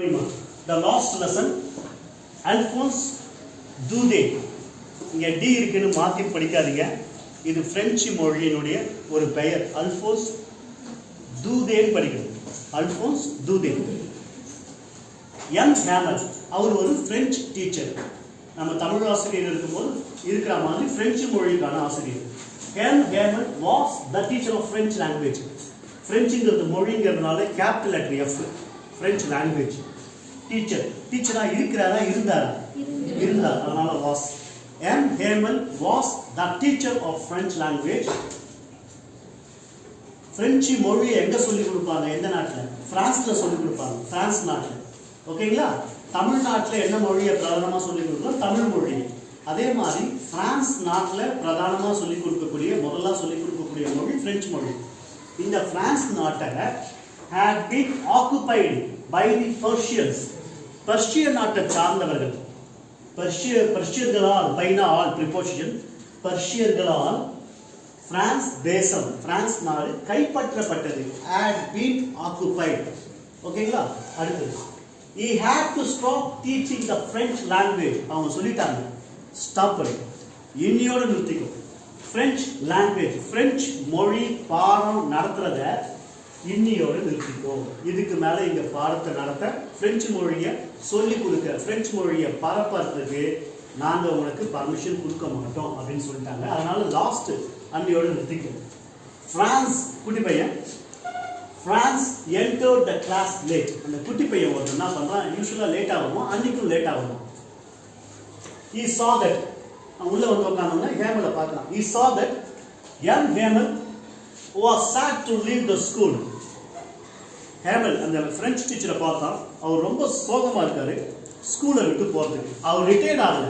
The last lesson, Alphonse Daudet. இங்க D இருக்குன்னு மாத்தி படிக்காதீங்க. இது பிரெஞ்சு மொழியினுடைய ஒரு பெயர். அல்போன்ஸ் தூதேன்னு படிக்கணும். அல்போன்ஸ் தூதே. யங் ஹேமல் அவர் ஒரு பிரெஞ்சு டீச்சர். நம்ம தமிழ் ஆசிரியர் இருக்கும்போது இருக்கிற மாதிரி பிரெஞ்சு மொழிக்கான ஆசிரியர். Young Hamel was the teacher of French language. பிரெஞ்சுங்கிறது மொழிங்கிறதுனால capital letter F. French language teacher. டீச்சரா இருக்கிறாரா இருந்தாரா? இருந்தார். அதனால was. M. Hamel was the teacher of French language. French மொழியை எங்க சொல்லி கொடுப்பாங்க? எந்த நாட்டில்? பிரான்ஸ்ல சொல்லி கொடுப்பாங்க. பிரான்ஸ் நாட்டில். ஓகேங்களா? தமிழ்நாட்டில் என்ன மொழியை பிரதானமாக சொல்லி கொடுக்கணும்? தமிழ் மொழி. அதே மாதிரி பிரான்ஸ் நாட்டில் பிரதானமாக சொல்லி கொடுக்கக்கூடிய முதல்ல சொல்லி கொடுக்கக்கூடிய மொழி பிரெஞ்சு மொழி. இந்த பிரான்ஸ் நாட்டை had been occupied by the Persians. பர்ஷிய நாட்டை சார்ந்தவர்கள். பர்ஷியர்களால் பைனா ஆல் ப்ரிபோசிஷன் பர்ஷியர்களால் பிரான்ஸ் தேசம் பிரான்ஸ் நாடு கைப்பற்றப்பட்டது. had been occupied. ஓகேங்களா? அடுத்து he had to stop teaching the French language. அவங்க சொல்லிட்டாங்க ஸ்டாப் பண்ணி இன்னையோட நிறுத்திக்கும். French language French மொழி பாடம் நடத்துறத இன்னியோட நிறுத்திக்கோ. இதுக்கு மேல இங்க பாடத்தை நடத்த பிரெஞ்சு மொழியை சொல்லி கொடுக்க பிரெஞ்சு மொழியை பரப்புறதுக்கு நாங்க உனக்கு பர்மிஷன் கொடுக்க மாட்டோம் அப்படின்னு சொல்லிட்டாங்க. அதனால லாஸ்ட் அன்னியோட நிறுத்திக்கோ. பிரான்ஸ் குட்டி பையன் France entered the class late. அந்த குட்டி பையன் ஒருத்தன் என்ன பண்றான்? யூசுவலா லேட் ஆகும். அன்னைக்கும் லேட் ஆகும். he saw that உள்ள வந்து உட்கார்ந்தோம்னா ஹேமலை பார்க்கலாம். he saw that young Hamel was sad to leave the school. Hamel அந்த பிரெஞ்சு டீச்சரை பார்த்தா அவர் ரொம்ப சோகமா இருக்காரு ஸ்கூலை விட்டு போறதுக்கு. அவர் ரிட்டையர்ட் ஆகல.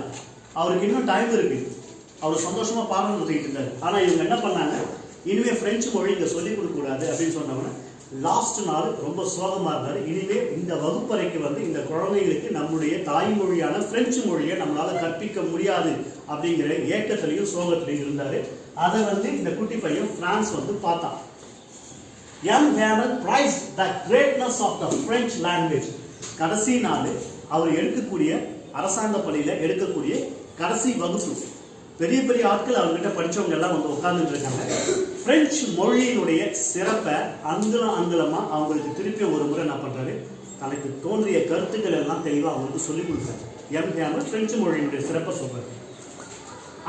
அவருக்கு இன்னும் டைம் இருக்கு. அவர் சந்தோஷமா பாடம் நடத்திட்டு இருந்தாரு. ஆனா இவங்க என்ன பண்ணாங்க? இனிமே பிரெஞ்சு மொழி இங்க சொல்லிக் கொடுக்க கூடாது அப்படின்னு சொன்னவங்க லாஸ்ட் நாள் ரொம்ப சோகமா இருந்தாரு. இனிமே இந்த வகுப்பறைக்கு வந்து இந்த குழந்தைகளுக்கு நம்முடைய தாய்மொழியான பிரெஞ்சு மொழியை நம்மளால கற்பிக்க முடியாது அப்படிங்கிற ஏக்கத்திலையும் சோகத்திலையும் இருந்தாரு. அதை வந்து இந்த குட்டி பையன் பிரான்ஸ் வந்து பார்த்தான். Young Hamel prized the greatness of the French language. கடைசி நாள் அவர் எடுக்கக்கூடிய அரசாங்க பள்ளியில எடுக்கக்கூடிய கடைசி வகுப்பு. பெரிய பெரிய ஆட்கள் அவர்கிட்ட படிச்சவங்க எல்லாம் வந்து உட்கார்ந்துட்டு இருக்காங்க. பிரெஞ்சு மொழியினுடைய சிறப்பை அங்குலமா அவங்களுக்கு திருப்பி ஒரு முறை என்ன பண்றாரு? தனக்கு தோன்றிய கருத்துக்கள் எல்லாம் தெளிவா அவங்களுக்கு சொல்லிக் கொடுத்தாரு. யங் ஹேமல் பிரெஞ்சு மொழியினுடைய சிறப்பை சொல்றாரு.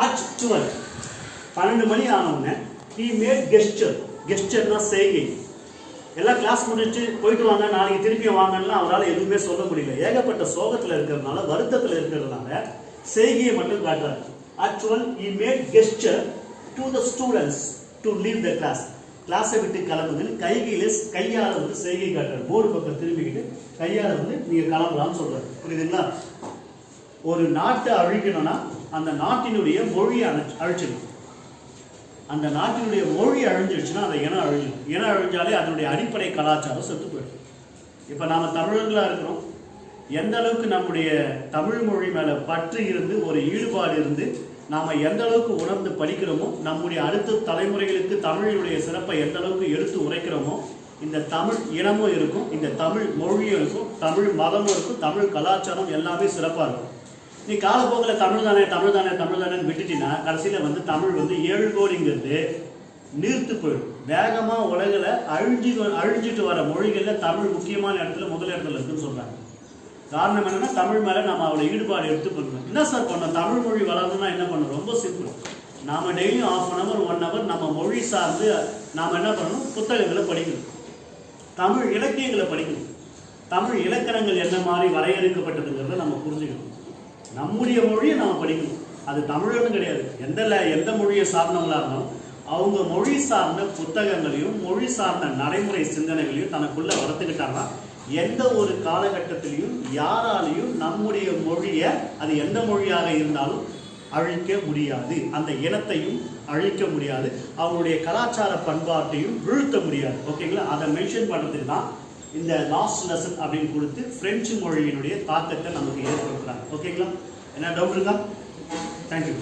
At 12 12 மணி ஆனவுடனே he made gesture. கெஸ்டர்னா செய்கை. எல்லாம் கிளாஸ் முடிச்சு போயிட்டு வாங்க நாளைக்கு திருப்பி வாங்கன்னா அவரால் எதுவுமே சொல்ல முடியல. ஏகப்பட்ட சோகத்தில் இருக்கிறதுனால வருத்தத்தில் இருக்கிறதுனால செய்கையை மட்டும் காட்டுறாரு. Actual he made gesture to the students to leave the class. கிளாஸை விட்டு கிளம்புங்கன்னு கையால் வந்து செய்கை காட்டுறாரு. போர்டு பக்கம் திரும்பிக்கிட்டு கையால் வந்து நீங்க கிளம்பலாம்னு சொல்றாரு. புரியுதுங்களா? ஒரு நாட்டை அழிக்கணும்னா அந்த நாட்டினுடைய மொழியை அழிச்சிடும். அந்த நாட்டினுடைய மொழி அழிஞ்சிருச்சுன்னா அந்த இனம் அழிஞ்சிடும். இனம் அழிஞ்சாலே அதனுடைய அடிப்படை கலாச்சாரம் செத்து போயிடும். இப்போ நாம் தமிழர்களாக இருக்கிறோம். எந்த அளவுக்கு நம்முடைய தமிழ் மொழி மேலே பற்று இருந்து ஒரு ஈடுபாடு இருந்து நாம் எந்த அளவுக்கு உணர்ந்து படிக்கிறோமோ நம்முடைய அடுத்த தலைமுறைகளுக்கு தமிழினுடைய சிறப்பை எந்த அளவுக்கு எடுத்து உரைக்கிறோமோ இந்த தமிழ் இனமும் இருக்கும், இந்த தமிழ் மொழியும் இருக்கும், தமிழ் மதமும் இருக்கும், தமிழ் கலாச்சாரம் எல்லாமே சிறப்பாக இருக்கும். நீ காலப்போக்கில் தமிழ் தானே விட்டுட்டினா கடைசியில் வந்து தமிழ் வந்து 7 கோடிங்கிறது நீர்த்து போயிடும். வேகமாக உலகில் அழிஞ்சிட்டு வர மொழிகளில் தமிழ் முக்கியமான இடத்துல முதல் இடத்துல இருக்குன்னு சொல்கிறாங்க. காரணம் என்னன்னா தமிழ் மேலே நம்ம அவ்வளோ ஈடுபாடு எடுத்து பண்ணணும். என்ன சார் பண்ணோம்? தமிழ் மொழி வளரணும்னா என்ன பண்ணணும்? ரொம்ப சிம்பிள். நாம் டெய்லியும் 1/2 hour 1 hour நம்ம மொழி சார்ந்து நாம் என்ன பண்ணணும்? புத்தகங்களை படிக்கணும். தமிழ் இலக்கியங்களை படிக்கணும். தமிழ் இலக்கணங்கள் என்ன மாதிரி வரையறுக்கப்பட்டதுங்கிறத நம்ம புரிஞ்சுக்கணும். நம்முடைய மொழியை நாம் படிக்கணும். அது தமிழன்னு கிடையாது. எந்த மொழியை சார்ந்தவங்களா இருந்தாலும் அவங்க மொழி சார்ந்த புத்தகங்களையும் மொழி சார்ந்த நடைமுறை சிந்தனைகளையும் தனக்குள்ள வளர்த்துக்கிட்டாங்கன்னா எந்த ஒரு காலகட்டத்திலையும் யாராலையும் நம்முடைய மொழியை அது எந்த மொழியாக இருந்தாலும் அழிக்க முடியாது. அந்த இனத்தையும் அழிக்க முடியாது. அவங்களுடைய கலாச்சார பண்பாட்டையும் வீழ்த்த முடியாது. ஓகேங்களா? அதை மென்ஷன் பண்ணுறதுக்கு தான் இந்த லாஸ்ட் லெசன் அப்படின்னு கொடுத்து பிரெஞ்சு மொழியினுடைய தாக்கத்தை நமக்கு ஏற்படுத்துறாங்க. ஓகேங்களா? என்ன டவுட் இருக்கா? தேங்க்யூ.